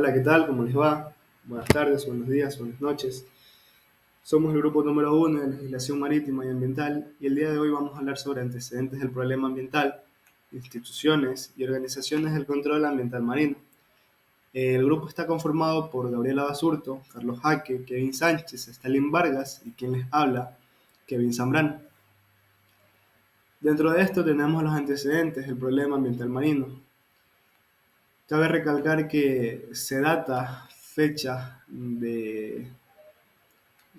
Hola, ¿qué tal? ¿Cómo les va? Buenas tardes, buenos días, buenas noches. Somos el grupo número uno de legislación marítima y ambiental y el día de hoy vamos a hablar sobre antecedentes del problema ambiental, instituciones y organizaciones del control ambiental marino. El grupo está conformado por Gabriela Basurto, Carlos Jaque, Kevin Sánchez, Stalin Vargas y quien les habla, Kevin Zambrano. Dentro de esto tenemos los antecedentes del problema ambiental marino. Cabe recalcar que se data fecha de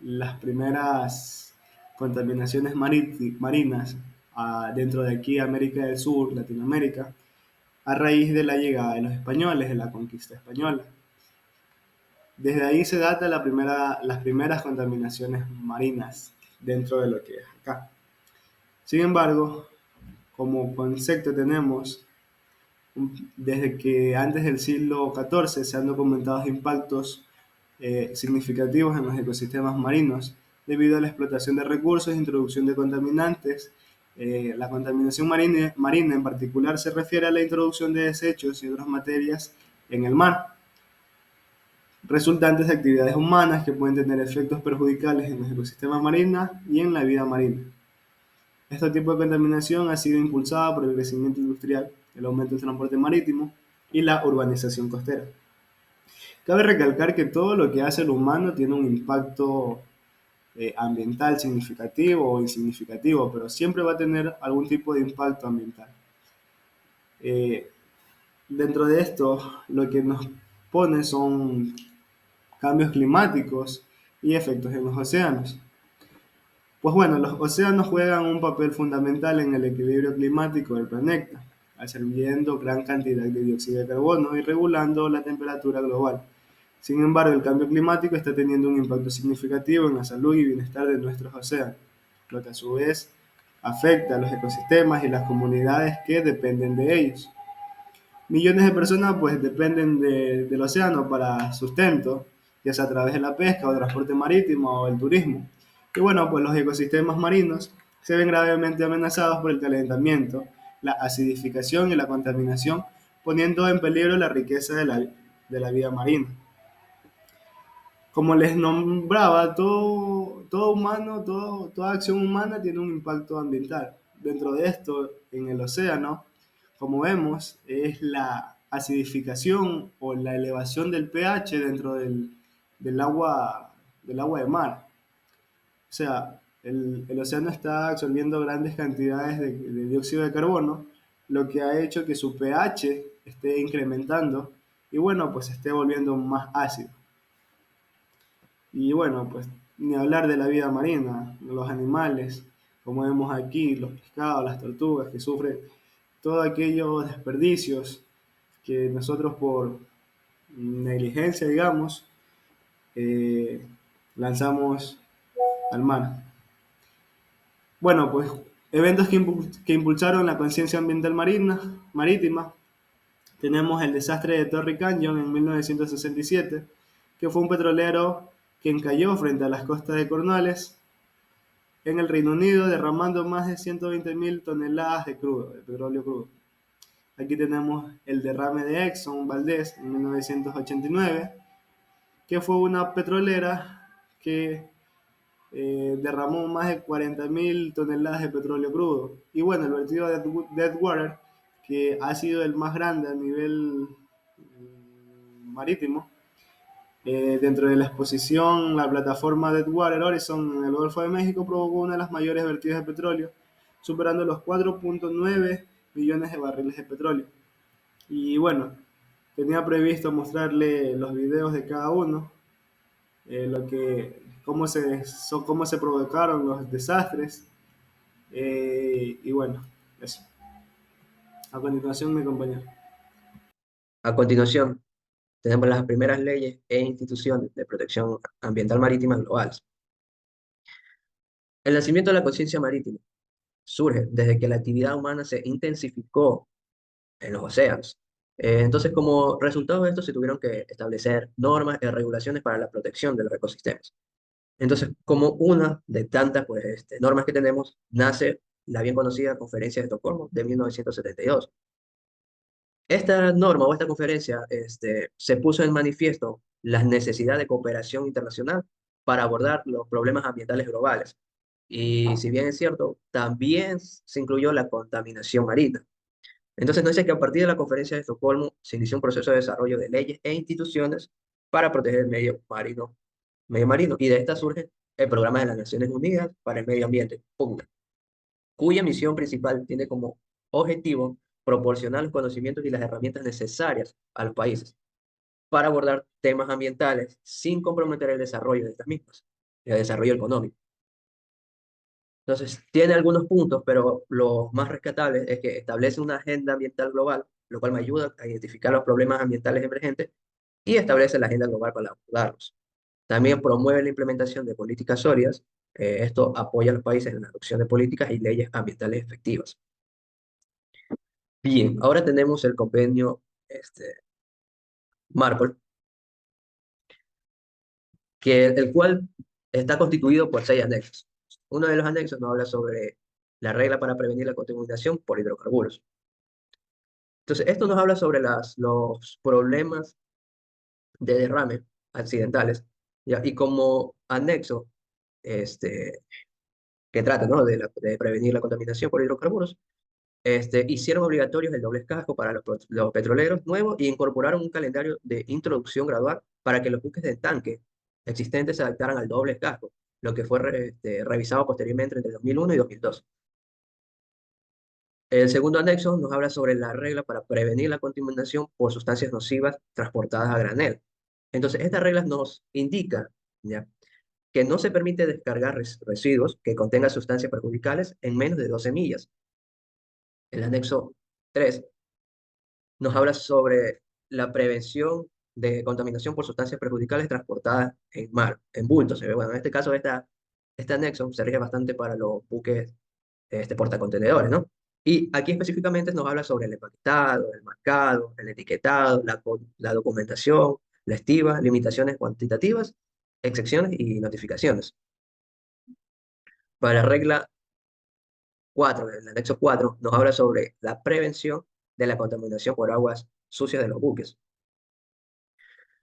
las primeras contaminaciones marinas dentro de aquí, América del Sur, Latinoamérica, a raíz de la llegada de los españoles, de la conquista española. Desde ahí se data las primeras contaminaciones marinas dentro de lo que es acá. Sin embargo, como concepto tenemos, desde que antes del siglo XIV se han documentado impactos significativos en los ecosistemas marinos debido a la explotación de recursos e introducción de contaminantes. La contaminación marina en particular se refiere a la introducción de desechos y otras materias en el mar, resultantes de actividades humanas que pueden tener efectos perjudiciales en los ecosistemas marinos y en la vida marina. Este tipo de contaminación ha sido impulsada por el crecimiento industrial, el aumento del transporte marítimo y la urbanización costera. Cabe recalcar que todo lo que hace el humano tiene un impacto ambiental significativo o insignificativo, pero siempre va a tener algún tipo de impacto ambiental. Eh, Dentro de esto, lo que nos pone son cambios climáticos y efectos en los océanos. Pues bueno, los océanos juegan un papel fundamental en el equilibrio climático del planeta, absorbiendo gran cantidad de dióxido de carbono y regulando la temperatura global. Sin embargo, el cambio climático está teniendo un impacto significativo en la salud y bienestar de nuestros océanos, lo que a su vez afecta a los ecosistemas y las comunidades que dependen de ellos. Millones de personas pues dependen del océano para sustento, ya sea a través de la pesca o transporte marítimo o el turismo. Y bueno, pues los ecosistemas marinos se ven gravemente amenazados por el calentamiento, la acidificación y la contaminación, poniendo en peligro la riqueza de la vida marina. Como les nombraba, todo humano, toda acción humana tiene un impacto ambiental. Dentro de esto, en el océano, como vemos, es la acidificación o la elevación del pH dentro del agua, del agua de mar. O sea, el océano está absorbiendo grandes cantidades de dióxido de carbono, lo que ha hecho que su pH esté incrementando y bueno, pues se esté volviendo más ácido. Y bueno, pues ni hablar de la vida marina, los animales, como vemos aquí, los pescados, las tortugas que sufren todos aquellos desperdicios que nosotros por negligencia, digamos, eh, lanzamos al mar. Bueno, pues eventos que impulsaron la conciencia ambiental marítima. Tenemos el desastre de Torrey Canyon en 1967, que fue un petrolero que encalló frente a las costas de Cornwallis, en el Reino Unido, derramando más de 120.000 toneladas de petróleo crudo. Aquí tenemos el derrame de Exxon Valdez en 1989, que fue una petrolera que derramó más de 40.000 toneladas de petróleo crudo. Y bueno, el vertido de Deadwater, que ha sido el más grande a nivel marítimo, dentro de la exposición, la plataforma Deepwater Horizon en el Golfo de México provocó una de las mayores vertidas de petróleo, superando los 4.9 millones de barriles de petróleo. Y bueno, tenía previsto mostrarle los videos de cada uno, cómo se provocaron los desastres. Y bueno, eso. A continuación, mi compañero. A continuación, tenemos las primeras leyes e instituciones de protección ambiental marítima globales. El nacimiento de la conciencia marítima surge desde que la actividad humana se intensificó en los océanos. Entonces, como resultado de esto, se tuvieron que establecer normas y regulaciones para la protección de los ecosistemas. Entonces, como una de tantas pues, normas que tenemos, nace la bien conocida Conferencia de Estocolmo de 1972, Esta norma o esta conferencia se puso en manifiesto la necesidad de cooperación internacional para abordar los problemas ambientales globales. Y si bien es cierto, también se incluyó la contaminación marina. Entonces, nos dice que a partir de la conferencia de Estocolmo se inició un proceso de desarrollo de leyes e instituciones para proteger el medio marino, y de esta surge el Programa de las Naciones Unidas para el Medio Ambiente, PUNA, cuya misión principal tiene como objetivo proporcionar los conocimientos y las herramientas necesarias a los países para abordar temas ambientales sin comprometer el desarrollo de estas mismas, el desarrollo económico. Entonces, tiene algunos puntos, pero lo más rescatable es que establece una agenda ambiental global, lo cual me ayuda a identificar los problemas ambientales emergentes y establece la agenda global para abordarlos. También promueve la implementación de políticas sólidas. Esto apoya a los países en la adopción de políticas y leyes ambientales efectivas. Bien, ahora tenemos el convenio Marpol, el cual está constituido por 6 anexos. Uno de los anexos nos habla sobre la regla para prevenir la contaminación por hidrocarburos. Entonces, esto nos habla sobre los problemas de derrame accidentales, ¿ya? Y como anexo este, que trata, ¿no?, de prevenir la contaminación por hidrocarburos, hicieron obligatorios el doble casco para los petroleros nuevos y incorporaron un calendario de introducción gradual para que los buques de tanque existentes se adaptaran al doble casco, lo que fue revisado posteriormente entre 2001 y 2002. El segundo anexo nos habla sobre la regla para prevenir la contaminación por sustancias nocivas transportadas a granel. Entonces, estas reglas nos indican, ¿ya?, que no se permite descargar residuos que contengan sustancias perjudiciales en menos de 12 millas. El anexo 3 nos habla sobre la prevención de contaminación por sustancias perjudiciales transportadas en mar, en bultos. Bueno, en este caso, este anexo se rige bastante para los buques portacontenedores, ¿no? Y aquí específicamente nos habla sobre el empaquetado, el marcado, el etiquetado, la documentación, la estiva, limitaciones cuantitativas, excepciones y notificaciones. Para la regla 4, el anexo 4, nos habla sobre la prevención de la contaminación por aguas sucias de los buques.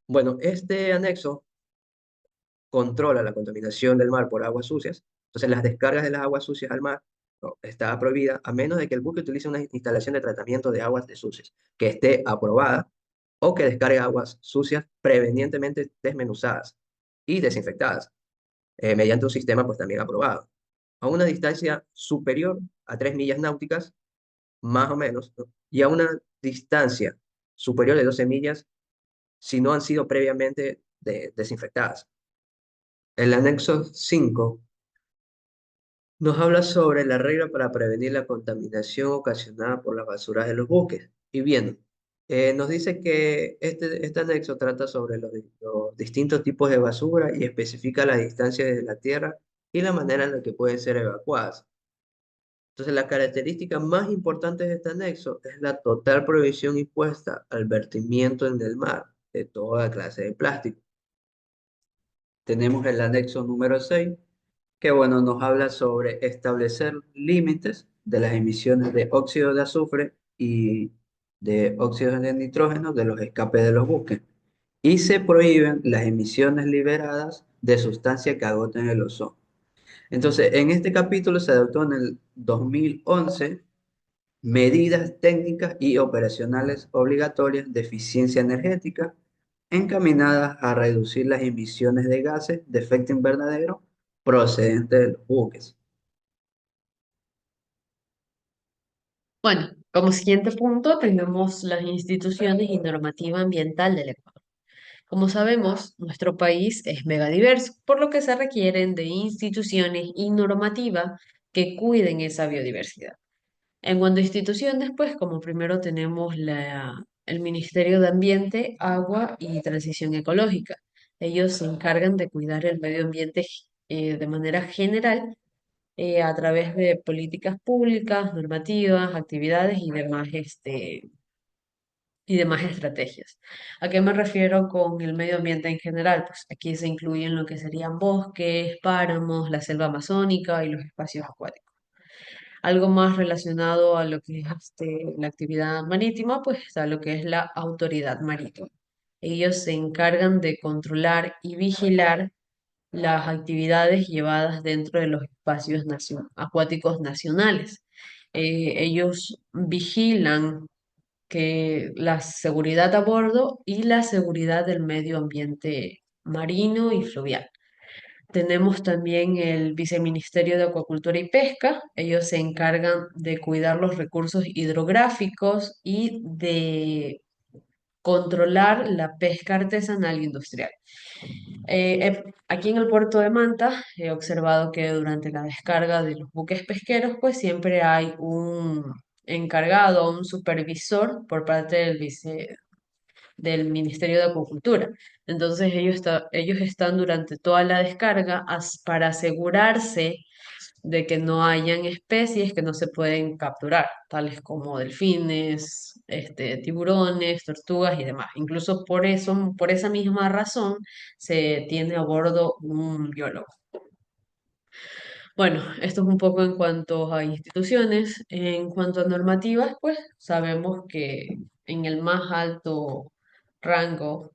Bueno, este anexo controla la contaminación del mar por aguas sucias. Entonces, las descargas de las aguas sucias al mar, no, está prohibida a menos de que el buque utilice una instalación de tratamiento de aguas de sucias que esté aprobada o que descargue aguas sucias prevenientemente desmenuzadas y desinfectadas mediante un sistema pues también aprobado a una distancia superior a 3 millas náuticas, más o menos, ¿no?, y a una distancia superior de 12 millas si no han sido previamente desinfectadas. El anexo 5 nos habla sobre la regla para prevenir la contaminación ocasionada por las basuras de los buques. Y bien, nos dice que este anexo trata sobre los distintos tipos de basura y especifica la distancia desde la tierra y la manera en la que pueden ser evacuadas. Entonces, la característica más importante de este anexo es la total prohibición impuesta al vertimiento en el mar de toda clase de plástico. Tenemos el anexo número 6 que bueno, nos habla sobre establecer límites de las emisiones de óxido de azufre y de óxido de nitrógeno de los escapes de los buques. Y se prohíben las emisiones liberadas de sustancias que agoten el ozono. Entonces, en este capítulo se adoptó en el 2011 medidas técnicas y operacionales obligatorias de eficiencia energética encaminadas a reducir las emisiones de gases de efecto invernadero procedentes de los buques. Bueno, como siguiente punto tenemos las instituciones y normativa ambiental del Ecuador. Como sabemos, nuestro país es megadiverso, por lo que se requieren de instituciones y normativa que cuiden esa biodiversidad. En cuanto a instituciones, pues como primero tenemos el Ministerio de Ambiente, Agua y Transición Ecológica. Ellos se encargan de cuidar el medio ambiente de manera general a través de políticas públicas, normativas, actividades y demás estrategias. ¿A qué me refiero con el medio ambiente en general? Pues aquí se incluyen lo que serían bosques, páramos, la selva amazónica y los espacios acuáticos. Algo más relacionado a lo que es la actividad marítima, pues está lo que es la autoridad marítima. Ellos se encargan de controlar y vigilar las actividades llevadas dentro de los espacios acuáticos nacionales. Ellos vigilan que la seguridad a bordo y la seguridad del medio ambiente marino y fluvial. Tenemos también el Viceministerio de Acuacultura y Pesca. Ellos se encargan de cuidar los recursos hidrográficos y de controlar la pesca artesanal e industrial. Aquí en el puerto de Manta he observado que durante la descarga de los buques pesqueros, pues siempre hay un encargado, un supervisor por parte del Ministerio de Acuacultura. Entonces ellos están durante toda la descarga para asegurarse de que no hayan especies que no se pueden capturar, tales como delfines, tiburones, tortugas y demás. Incluso por eso, por esa misma razón, se tiene a bordo un biólogo. Bueno, esto es un poco en cuanto a instituciones. En cuanto a normativas, pues sabemos que en el más alto rango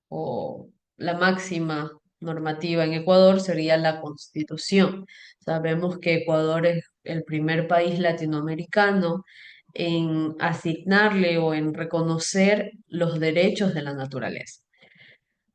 o la máxima normativa en Ecuador sería la Constitución. Sabemos que Ecuador es el primer país latinoamericano en asignarle o en reconocer los derechos de la naturaleza.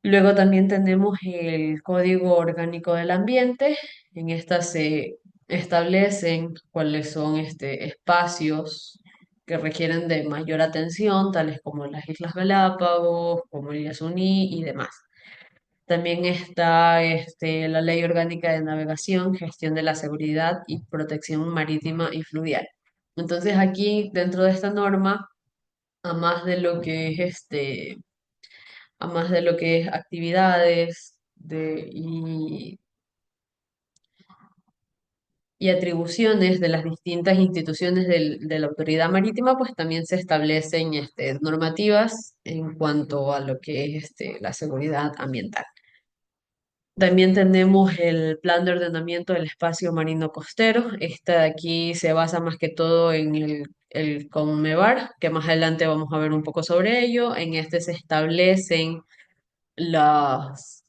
Luego también tenemos el Código Orgánico del Ambiente. En esta se establecen cuáles son espacios que requieren de mayor atención, tales como las Islas Galápagos, como el Yasuní y demás. También está la Ley Orgánica de Navegación, Gestión de la Seguridad y Protección Marítima y Fluvial. Entonces aquí, dentro de esta norma, a más de lo que es a más de lo que es actividades y atribuciones de las distintas instituciones de la autoridad marítima, pues también se establecen normativas en cuanto a lo que es la seguridad ambiental. También tenemos el Plan de Ordenamiento del Espacio Marino Costero. Esta de aquí se basa más que todo en el CONMEBAR, que más adelante vamos a ver un poco sobre ello. En este se establecen las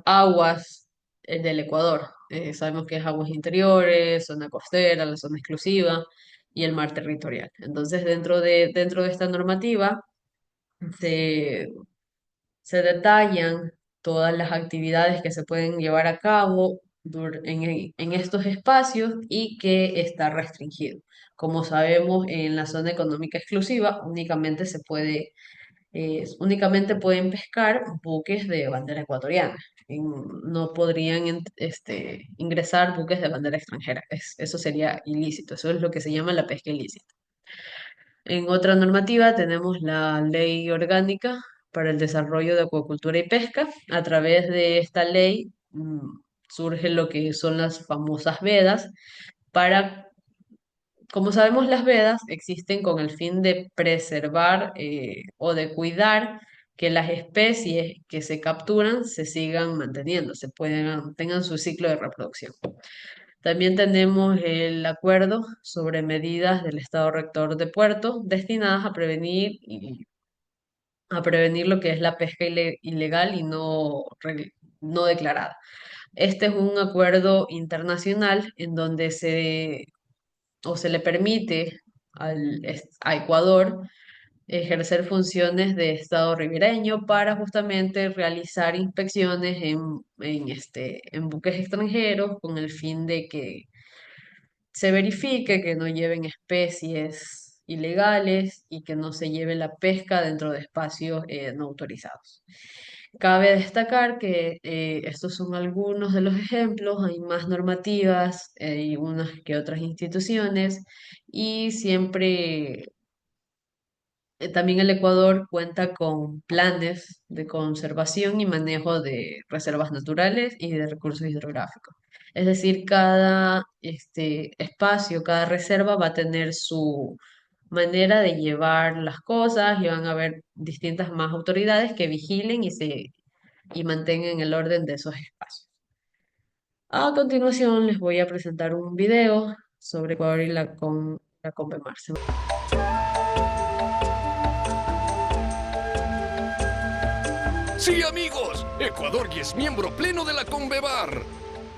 aguas del Ecuador. Sabemos que es aguas interiores, zona costera, la zona exclusiva y el mar territorial. Entonces, dentro de esta normativa se, se detallan todas las actividades que se pueden llevar a cabo en estos espacios y que está restringido. Como sabemos, en la zona económica exclusiva únicamente pueden pescar buques de bandera ecuatoriana. No podrían ingresar buques de bandera extranjera. Eso sería ilícito. Eso es lo que se llama la pesca ilícita. En otra normativa tenemos la Ley Orgánica para el Desarrollo de Acuacultura y Pesca. A través de esta ley surge lo que son las famosas vedas para como sabemos, las vedas existen con el fin de preservar o de cuidar que las especies que se capturan se sigan manteniendo, tengan su ciclo de reproducción. También tenemos el acuerdo sobre medidas del Estado Rector de Puerto destinadas a prevenir lo que es la pesca ilegal y no declarada. Este es un acuerdo internacional en donde se le permite a Ecuador ejercer funciones de Estado ribereño para justamente realizar inspecciones en buques extranjeros con el fin de que se verifique que no lleven especies ilegales y que no se lleve la pesca dentro de espacios no autorizados. Cabe destacar que estos son algunos de los ejemplos, hay más normativas, hay unas que otras instituciones y siempre también el Ecuador cuenta con planes de conservación y manejo de reservas naturales y de recursos hidrográficos. Es decir, cada espacio, cada reserva va a tener su manera de llevar las cosas y van a haber distintas más autoridades que vigilen y mantengan el orden de esos espacios. A continuación les voy a presentar un video sobre Ecuador y la CONVEMAR. Sí, amigos, Ecuador ya es miembro pleno de la CONVEMAR.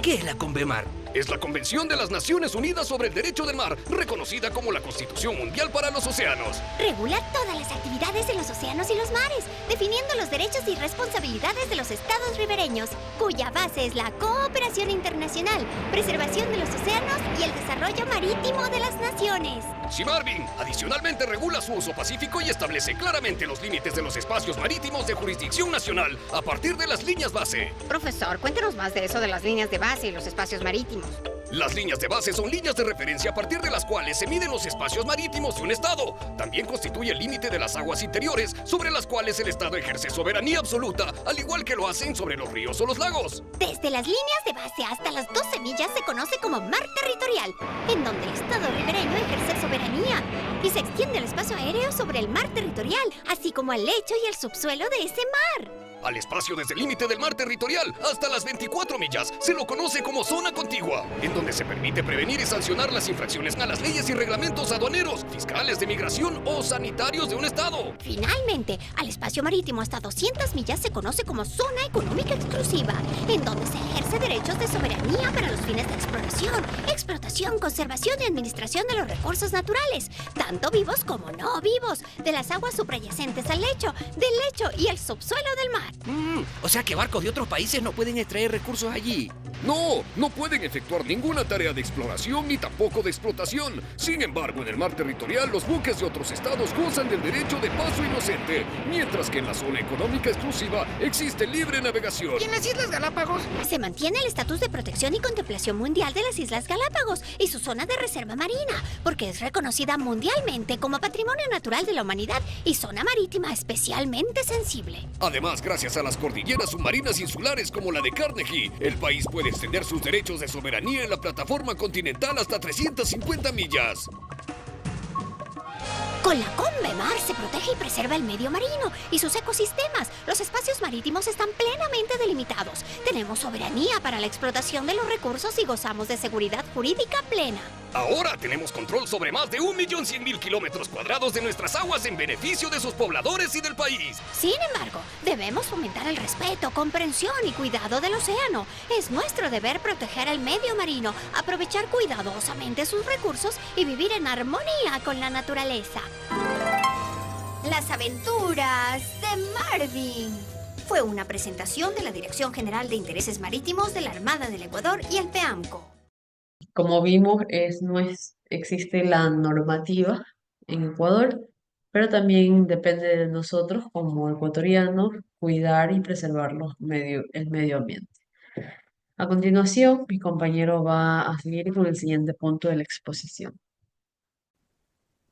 ¿Qué es la CONVEMAR? Es la Convención de las Naciones Unidas sobre el Derecho del Mar, reconocida como la Constitución Mundial para los Océanos. Regula todas las actividades en los océanos y los mares, definiendo los derechos y responsabilidades de los estados ribereños, cuya base es la cooperación internacional, preservación de los océanos y el desarrollo marítimo de las naciones. CIMARBIN adicionalmente regula su uso pacífico y establece claramente los límites de los espacios marítimos de jurisdicción nacional a partir de las líneas base. Profesor, cuéntenos más de eso de las líneas de base y los espacios marítimos. Las líneas de base son líneas de referencia a partir de las cuales se miden los espacios marítimos de un estado. También constituye el límite de las aguas interiores sobre las cuales el estado ejerce soberanía absoluta, al igual que lo hacen sobre los ríos o los lagos. Desde las líneas de base hasta las 12 millas se conoce como mar territorial, en donde el estado ribereño ejerce soberanía y se extiende el espacio aéreo sobre el mar territorial, así como el lecho y el subsuelo de ese mar. Al espacio desde el límite del mar territorial hasta las 24 millas se lo conoce como zona contigua, en donde se permite prevenir y sancionar las infracciones a las leyes y reglamentos aduaneros, fiscales de migración o sanitarios de un estado. Finalmente, al espacio marítimo hasta 200 millas se conoce como zona económica exclusiva, en donde se ejerce derechos de soberanía para los fines de exploración, explotación, conservación y administración de los recursos naturales, tanto vivos como no vivos, de las aguas subyacentes al lecho, del lecho y el subsuelo del mar. O sea que barcos de otros países no pueden extraer recursos allí. No pueden efectuar ninguna tarea de exploración ni tampoco de explotación. Sin embargo, en el mar territorial, los buques de otros estados gozan del derecho de paso inocente, mientras que en la zona económica exclusiva existe libre navegación. ¿Y en las Islas Galápagos? Se mantiene el estatus de protección y contemplación mundial de las Islas Galápagos y su zona de reserva marina, porque es reconocida mundialmente como patrimonio natural de la humanidad y zona marítima especialmente sensible. Además, gracias a las cordilleras submarinas insulares como la de Carnegie, el país puede extender sus derechos de soberanía en la plataforma continental hasta 350 millas. Con la CONVEMAR se protege y preserva el medio marino y sus ecosistemas. Los espacios marítimos están plenamente delimitados. Tenemos soberanía para la explotación de los recursos y gozamos de seguridad jurídica plena. Ahora tenemos control sobre más de 1.100.000 kilómetros cuadrados de nuestras aguas en beneficio de sus pobladores y del país. Sin embargo, debemos fomentar el respeto, comprensión y cuidado del océano. Es nuestro deber proteger el medio marino, aprovechar cuidadosamente sus recursos y vivir en armonía con la naturaleza. Las aventuras de Marvin. Fue una presentación de la Dirección General de Intereses Marítimos de la Armada del Ecuador y el PEAMCO. Como vimos, existe la normativa en Ecuador, pero también depende de nosotros como ecuatorianos cuidar y preservar el medio ambiente. A continuación, mi compañero va a seguir con el siguiente punto de la exposición.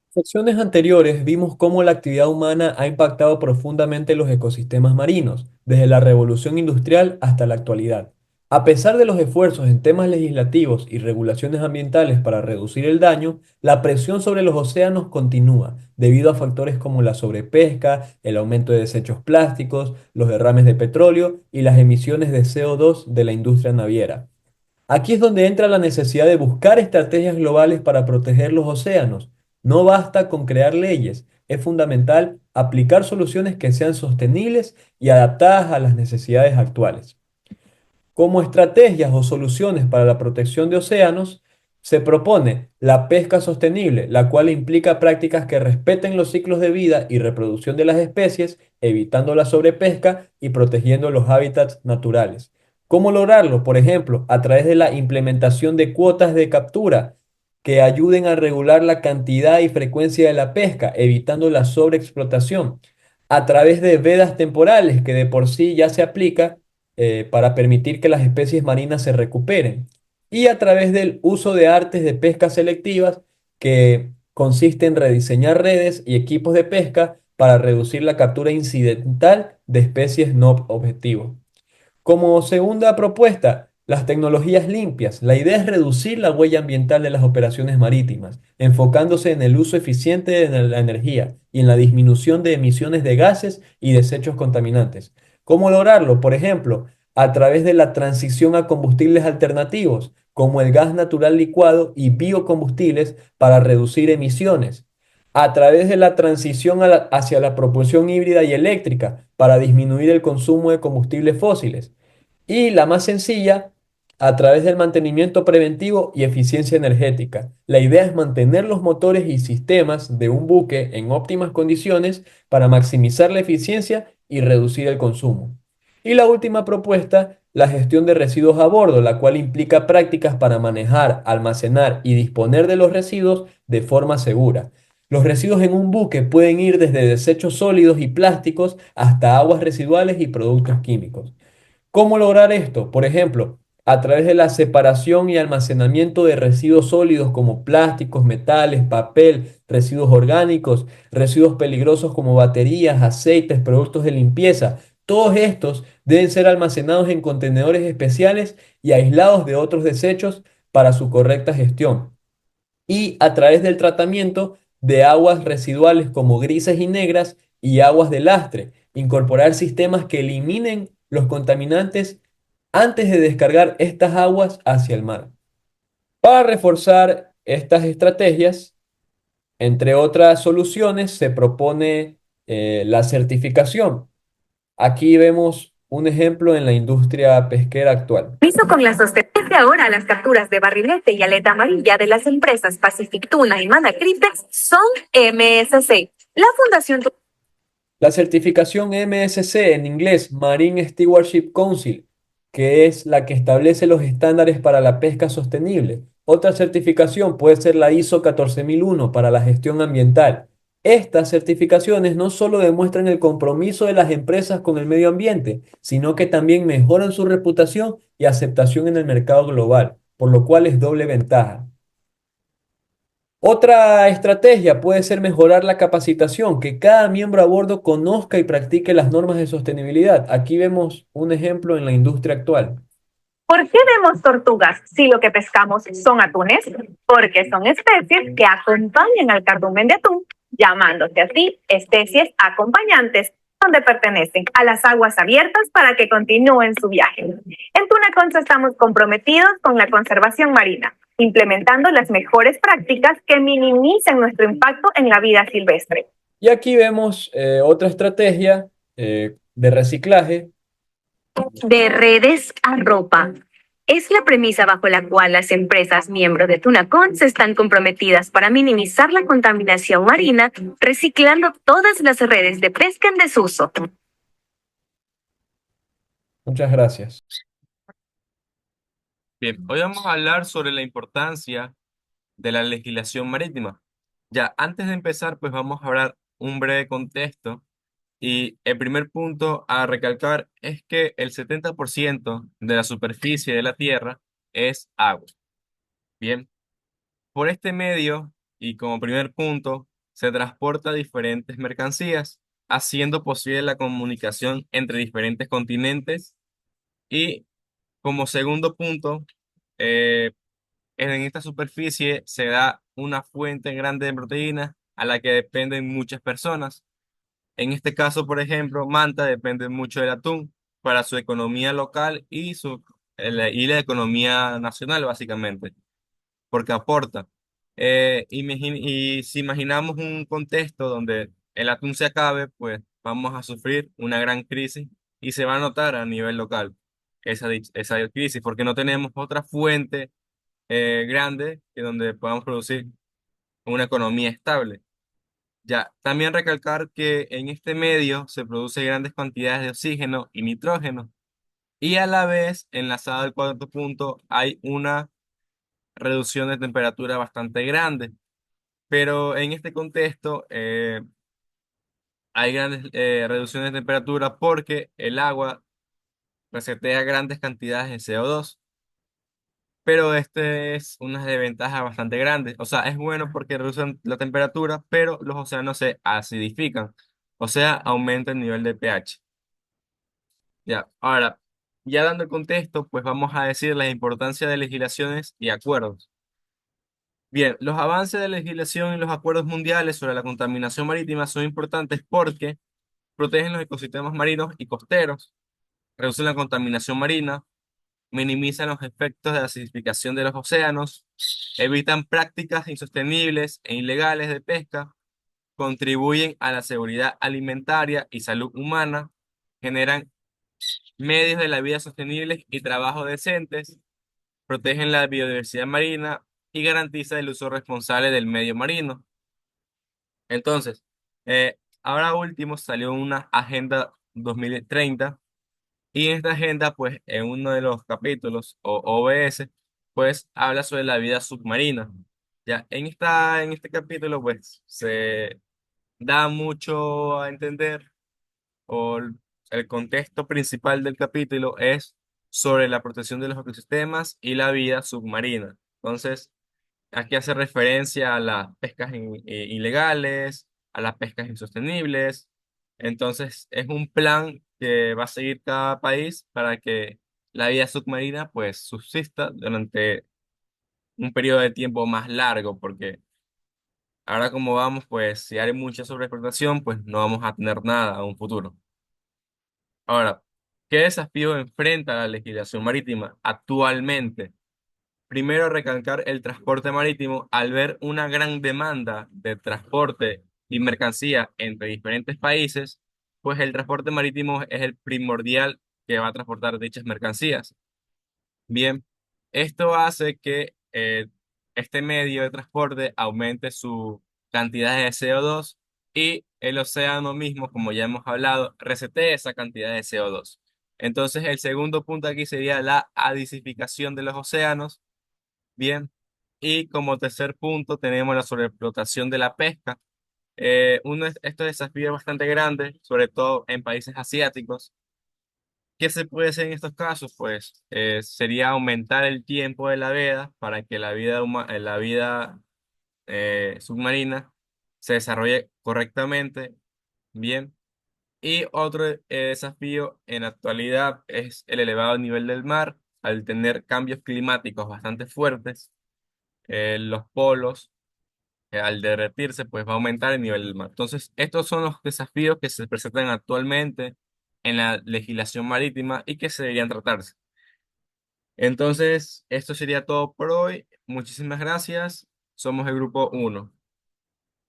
En secciones anteriores vimos cómo la actividad humana ha impactado profundamente los ecosistemas marinos, desde la revolución industrial hasta la actualidad. A pesar de los esfuerzos en temas legislativos y regulaciones ambientales para reducir el daño, la presión sobre los océanos continúa, debido a factores como la sobrepesca, el aumento de desechos plásticos, los derrames de petróleo y las emisiones de CO2 de la industria naviera. Aquí es donde entra la necesidad de buscar estrategias globales para proteger los océanos. No basta con crear leyes, es fundamental aplicar soluciones que sean sostenibles y adaptadas a las necesidades actuales. Como estrategias o soluciones para la protección de océanos, se propone la pesca sostenible, la cual implica prácticas que respeten los ciclos de vida y reproducción de las especies, evitando la sobrepesca y protegiendo los hábitats naturales. ¿Cómo lograrlo? Por ejemplo, a través de la implementación de cuotas de captura que ayuden a regular la cantidad y frecuencia de la pesca, evitando la sobreexplotación, a través de vedas temporales que de por sí ya se aplica para permitir que las especies marinas se recuperen, y a través del uso de artes de pesca selectivas que consiste en rediseñar redes y equipos de pesca para reducir la captura incidental de especies no objetivo. Como segunda propuesta, las tecnologías limpias. La idea es reducir la huella ambiental de las operaciones marítimas, enfocándose en el uso eficiente de la energía y en la disminución de emisiones de gases y desechos contaminantes. ¿Cómo lograrlo? Por ejemplo, a través de la transición a combustibles alternativos, como el gas natural licuado y biocombustibles para reducir emisiones, a través de la transición hacia la propulsión híbrida y eléctrica para disminuir el consumo de combustibles fósiles, y la más sencilla, a través del mantenimiento preventivo y eficiencia energética. La idea es mantener los motores y sistemas de un buque en óptimas condiciones para maximizar la eficiencia y reducir el consumo. Y la última propuesta, la gestión de residuos a bordo, la cual implica prácticas para manejar, almacenar y disponer de los residuos de forma segura. Los residuos en un buque pueden ir desde desechos sólidos y plásticos hasta aguas residuales y productos químicos. ¿Cómo lograr esto? Por ejemplo, a través de la separación y almacenamiento de residuos sólidos como plásticos, metales, papel, residuos orgánicos, residuos peligrosos como baterías, aceites, productos de limpieza. Todos estos deben ser almacenados en contenedores especiales y aislados de otros desechos para su correcta gestión, y a través del tratamiento de aguas residuales como grises y negras y aguas de lastre, incorporar sistemas que eliminen los contaminantes antes de descargar estas aguas hacia el mar. Para reforzar estas estrategias, entre otras soluciones, se propone la certificación. Aquí vemos un ejemplo en la industria pesquera actual. Hizo con la sostenible ahora las capturas de barrilete y aleta amarilla de las empresas Pacific Tuna y Manacripex son MSC. La Fundación La certificación MSC, en inglés Marine Stewardship Council, que es la que establece los estándares para la pesca sostenible. Otra certificación puede ser la ISO 14001 para la gestión ambiental. Estas certificaciones no solo demuestran el compromiso de las empresas con el medio ambiente, sino que también mejoran su reputación y aceptación en el mercado global, por lo cual es doble ventaja. Otra estrategia puede ser mejorar la capacitación, que cada miembro a bordo conozca y practique las normas de sostenibilidad. Aquí vemos un ejemplo en la industria actual. ¿Por qué vemos tortugas si lo que pescamos son atunes? Porque son especies que acompañan al cardumen de atún, llamándose así especies acompañantes, donde pertenecen a las aguas abiertas para que continúen su viaje. En Tunaconcha estamos comprometidos con la conservación marina, implementando las mejores prácticas que minimicen nuestro impacto en la vida silvestre. Y aquí vemos otra estrategia de reciclaje. De redes a ropa. Es la premisa bajo la cual las empresas miembros de Tunacon se están comprometidas para minimizar la contaminación marina, reciclando todas las redes de pesca en desuso. Muchas gracias. Bien, hoy vamos a hablar sobre la importancia de la legislación marítima. Ya, antes de empezar, pues vamos a hablar un breve contexto. Y el primer punto a recalcar es que el 70% de la superficie de la Tierra es agua. Bien, por este medio y como primer punto, se transporta diferentes mercancías, haciendo posible la comunicación entre diferentes continentes. Y como segundo punto, eh, en esta superficie se da una fuente grande de proteínas a la que dependen muchas personas. En este caso, por ejemplo, Manta depende mucho del atún para su economía local y la economía nacional, básicamente, porque aporta. Y si imaginamos un contexto donde el atún se acabe, pues vamos a sufrir una gran crisis y se va a notar a nivel local esa crisis, porque no tenemos otra fuente grande que donde podamos producir una economía estable. Ya, también recalcar que en este medio se producen grandes cantidades de oxígeno y nitrógeno, y a la vez, enlazado al cuarto punto, hay una reducción de temperatura bastante grande. Pero en este contexto hay grandes reducciones de temperatura porque el agua resetea grandes cantidades de CO2. Pero este es una desventaja bastante grande. O sea, es bueno porque reducen la temperatura, pero los océanos se acidifican, o sea, aumenta el nivel de pH. Ya, ahora, ya dando el contexto, pues vamos a decir la importancia de legislaciones y acuerdos. Bien, los avances de legislación y los acuerdos mundiales sobre la contaminación marítima son importantes porque protegen los ecosistemas marinos y costeros, reducen la contaminación marina, minimizan los efectos de la acidificación de los océanos, evitan prácticas insostenibles e ilegales de pesca, contribuyen a la seguridad alimentaria y salud humana, generan medios de la vida sostenibles y trabajo decentes, protegen la biodiversidad marina y garantizan el uso responsable del medio marino. Entonces, ahora último salió una Agenda 2030 y en esta agenda, pues, en uno de los capítulos, o OBS, pues, habla sobre la vida submarina. Ya, en este capítulo, pues, se da mucho a entender, o el contexto principal del capítulo es sobre la protección de los ecosistemas y la vida submarina. Entonces, aquí hace referencia a las pescas ilegales, a las pescas insostenibles. Entonces, es un plan que va a seguir cada país para que la vida submarina pues subsista durante un periodo de tiempo más largo, porque ahora como vamos, pues si hay mucha sobreexplotación, pues no vamos a tener nada a un futuro. Ahora, ¿qué desafío enfrenta la legislación marítima actualmente? Primero, recalcar el transporte marítimo al ver una gran demanda de transporte y mercancía entre diferentes países, pues el transporte marítimo es el primordial que va a transportar dichas mercancías. Bien, esto hace que este medio de transporte aumente su cantidad de CO2 y el océano mismo, como ya hemos hablado, resetee esa cantidad de CO2. Entonces, el segundo punto aquí sería la acidificación de los océanos. Bien, y como tercer punto tenemos la sobreexplotación de la pesca. Estos desafíos bastante grandes, sobre todo en países asiáticos. ¿Qué se puede hacer en estos casos? Pues sería aumentar el tiempo de la veda para que la vida submarina se desarrolle correctamente. Bien. Y otro desafío en la actualidad es el elevado nivel del mar. Al tener cambios climáticos bastante fuertes, los polos, al derretirse, pues va a aumentar el nivel del mar. Entonces, estos son los desafíos que se presentan actualmente en la legislación marítima y que se deberían tratarse. Entonces, esto sería todo por hoy. Muchísimas gracias. Somos el grupo 1.